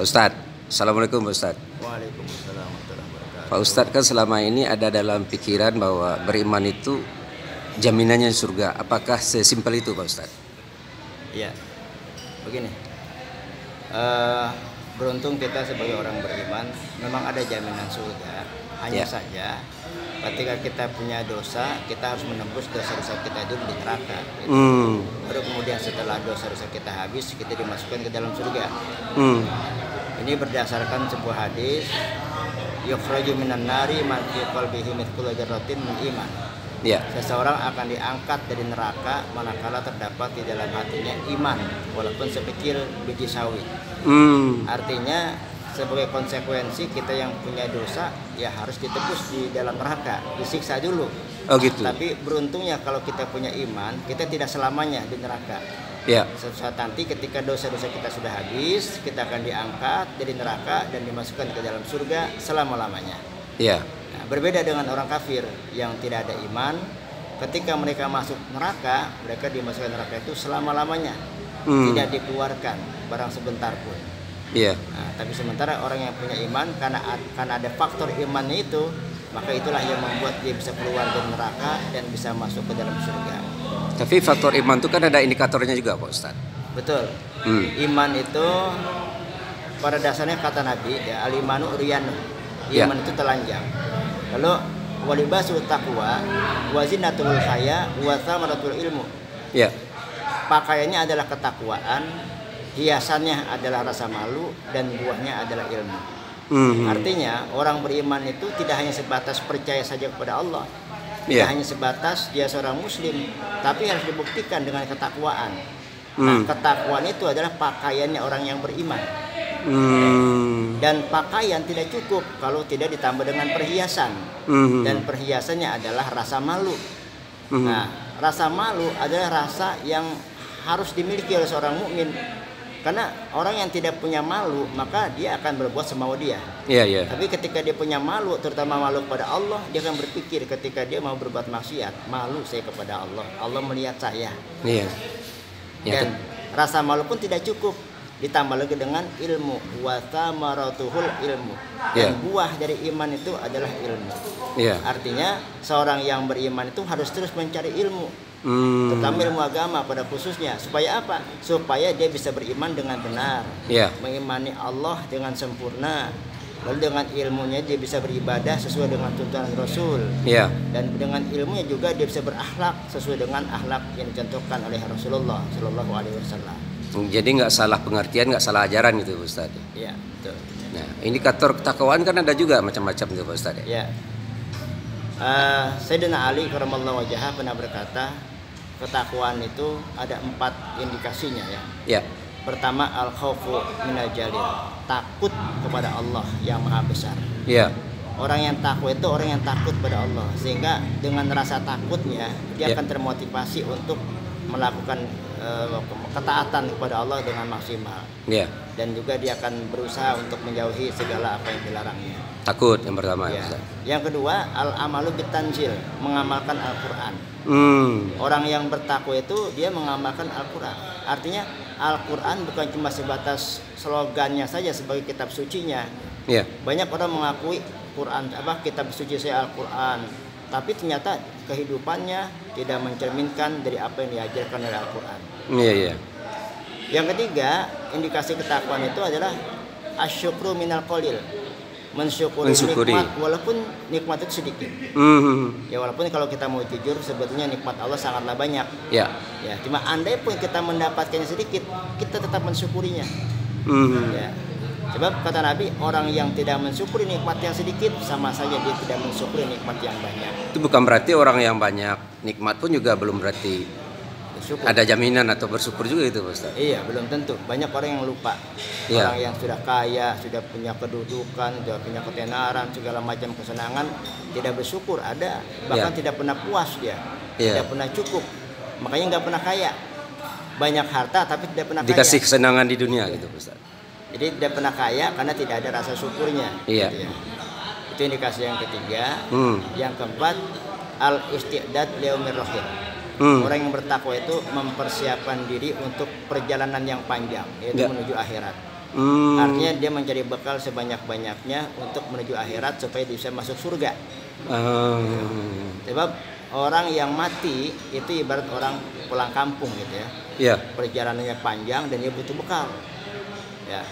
Ustadz, Assalamualaikum Pak Ustadz. Waalaikumsalam warahmatullahi wabarakatuh. Pak Ustadz, kan selama ini ada dalam pikiran bahwa beriman itu jaminannya surga. Apakah sesimpel itu Pak Ustadz? Iya, begini. Beruntung kita sebagai orang beriman memang ada jaminan surga. Hanya saja ketika kita punya dosa, kita harus menembus dosa-dosa kita itu di neraka. Gitu. Baru kemudian setelah dosa-dosa kita habis, kita dimasukkan ke dalam surga. Ini berdasarkan sebuah hadis, yukhraju minan nari man fi qalbihi mithqalu dzarratin min iman. Ya. Seseorang akan diangkat dari neraka manakala terdapat di dalam hatinya iman, walaupun sekecil biji sawi. Artinya sebagai konsekuensi kita yang punya dosa ya harus ditebus di dalam neraka, disiksa dulu. Oh gitu. Tapi beruntungnya kalau kita punya iman, kita tidak selamanya di neraka. Ya. Suatu saat nanti ketika dosa-dosa kita sudah habis, kita akan diangkat dari neraka dan dimasukkan ke dalam surga selama-lamanya. Ya. Nah, berbeda dengan orang kafir yang tidak ada iman, ketika mereka masuk neraka, mereka dimasukkan neraka itu selama-lamanya, tidak dikeluarkan barang sebentar pun. Iya. Nah, tapi sementara orang yang punya iman, karena ada faktor imannya itu, maka itulah yang membuat dia bisa keluar dari neraka dan bisa masuk ke dalam surga. Tapi faktor iman itu kan ada indikatornya juga Pak Ustadz. Betul. Iman itu pada dasarnya kata Nabi ya, al-imanu riyanu. Iman itu telanjang. Lalu walibasul taqwa wa zinatul haya wa thamaratul ilmu. Ya. Pakaiannya adalah ketakwaan, hiasannya adalah rasa malu, dan buahnya adalah ilmu. Artinya orang beriman itu tidak hanya sebatas percaya saja kepada Allah, tidak hanya sebatas dia seorang muslim, tapi harus dibuktikan dengan ketakwaan. Nah, ketakwaan itu adalah pakaiannya orang yang beriman. Dan pakaian tidak cukup kalau tidak ditambah dengan perhiasan. Dan perhiasannya adalah rasa malu. Nah, rasa malu adalah rasa yang harus dimiliki oleh seorang mukmin. Karena orang yang tidak punya malu, maka dia akan berbuat semau dia. Iya. Tapi ketika dia punya malu, terutama malu kepada Allah, dia akan berpikir ketika dia mau berbuat maksiat, malu saya kepada Allah, Allah melihat saya. Iya. Dan rasa malu pun tidak cukup, ditambah lagi dengan ilmu, wa thamaratuhul ilmu. Dan buah dari iman itu adalah ilmu. Artinya seorang yang beriman itu harus terus mencari ilmu. Terutama ilmu agama pada khususnya. Supaya apa? Supaya dia bisa beriman dengan benar, mengimani Allah dengan sempurna. Lalu dengan ilmunya dia bisa beribadah sesuai dengan tuntunan Rasul. Dan dengan ilmunya juga dia bisa berakhlak sesuai dengan akhlak yang dicontohkan oleh Rasulullah Shallallahu Alaihi Wasallam. Jadi nggak salah pengertian, nggak salah ajaran gitu Ustaz. Iya, betul. Nah, indikator ketakwaan kan ada juga macam-macam gitu Ustaz. Ya. Sayyidina Ali karramallahu wajhah pernah berkata, ketakwaan itu ada 4 indikasinya ya. Pertama, al-khaufu minal jalil, takut kepada Allah yang maha besar. Orang yang takut itu orang yang takut pada Allah, sehingga dengan rasa takutnya dia akan termotivasi untuk melakukan ketaatan kepada Allah dengan maksimal. Dan juga dia akan berusaha untuk menjauhi segala apa yang dilarangnya. Takut yang pertama. Yang kedua, al-amalu bitanzil, mengamalkan Al-Quran. Orang yang bertakwa itu dia mengamalkan Al-Quran. Artinya Al-Quran bukan cuma sebatas slogannya saja sebagai kitab sucinya. Banyak orang mengakui Quran kitab suci saya Al-Quran, tapi ternyata kehidupannya tidak mencerminkan dari apa yang diajarkan oleh Al-Quran. Yang ketiga, indikasi ketakwaan itu adalah asyukru minal qalil, mensyukuri nikmat walaupun nikmat itu sedikit. Ya, walaupun kalau kita mau jujur sebetulnya nikmat Allah sangatlah banyak. Cuma andai pun kita mendapatkannya sedikit, kita tetap mensyukurinya. Sebab kata Nabi, orang yang tidak mensyukuri nikmat yang sedikit sama saja dia tidak mensyukuri nikmat yang banyak. Itu bukan berarti orang yang banyak nikmat pun juga belum berarti bersyukur. Ada jaminan atau bersyukur juga itu Ustaz. Iya, belum tentu. Banyak orang yang lupa. Orang yang sudah kaya, sudah punya kedudukan, sudah punya ketenaran, segala macam kesenangan, tidak bersyukur ada. Bahkan tidak pernah puas dia. Tidak pernah cukup. Makanya nggak pernah kaya. Banyak harta tapi tidak pernah kaya. Dikasih kesenangan di dunia gitu Ustaz. Jadi tidak pernah kaya karena tidak ada rasa syukurnya. Gitu ya. Itu indikasi yang ketiga. Yang keempat, al-isti'dad liyaumir rahim. Orang yang bertakwa itu mempersiapkan diri untuk perjalanan yang panjang, yaitu menuju akhirat. Artinya dia mencari bekal sebanyak-banyaknya untuk menuju akhirat supaya bisa masuk surga. Sebab orang yang mati itu ibarat orang pulang kampung gitu ya. Yeah. Perjalanannya panjang dan dia butuh bekal. Ya.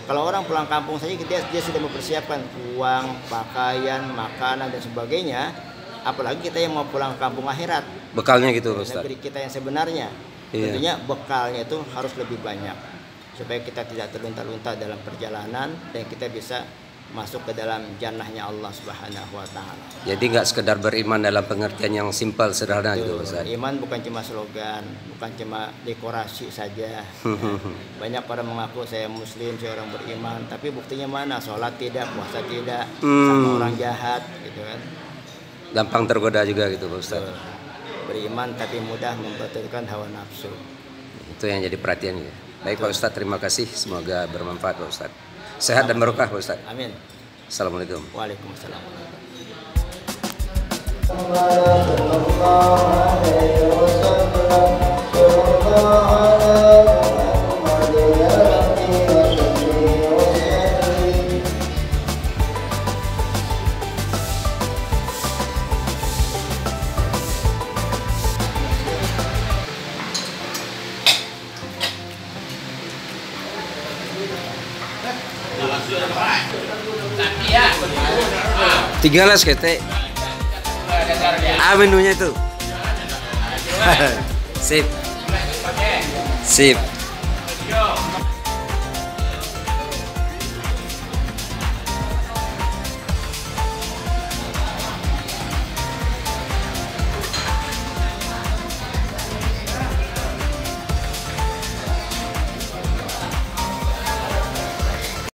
Kalau orang pulang kampung saja dia sudah mempersiapkan uang, pakaian, makanan dan sebagainya. Apalagi kita yang mau pulang ke kampung akhirat. Bekalnya gitu, Ustaz. Negeri kita yang sebenarnya. Tentunya bekalnya itu harus lebih banyak supaya kita tidak terlunta-lunta dalam perjalanan dan kita bisa masuk ke dalam jannahnya Allah Subhanahu wa taala. Jadi nggak sekedar beriman dalam pengertian yang simpel sederhana gitu, Ustaz. Iman bukan cuma slogan, bukan cuma dekorasi saja. Banyak orang mengaku saya muslim, saya orang beriman, tapi buktinya mana? Sholat tidak, puasa tidak, sama orang jahat gitu kan. Gampang tergoda juga gitu, Pak Ustaz. Beriman tapi mudah membatalkan hawa nafsu. Itu yang jadi perhatian ya. Baik Pak Ustaz, terima kasih. Semoga bermanfaat Pak Ustaz. Sehat dan barokah Pak Ustaz. Amin. Assalamualaikum. Waalaikumsalam. Tiga las kete. Menunya itu. Sip. Sip.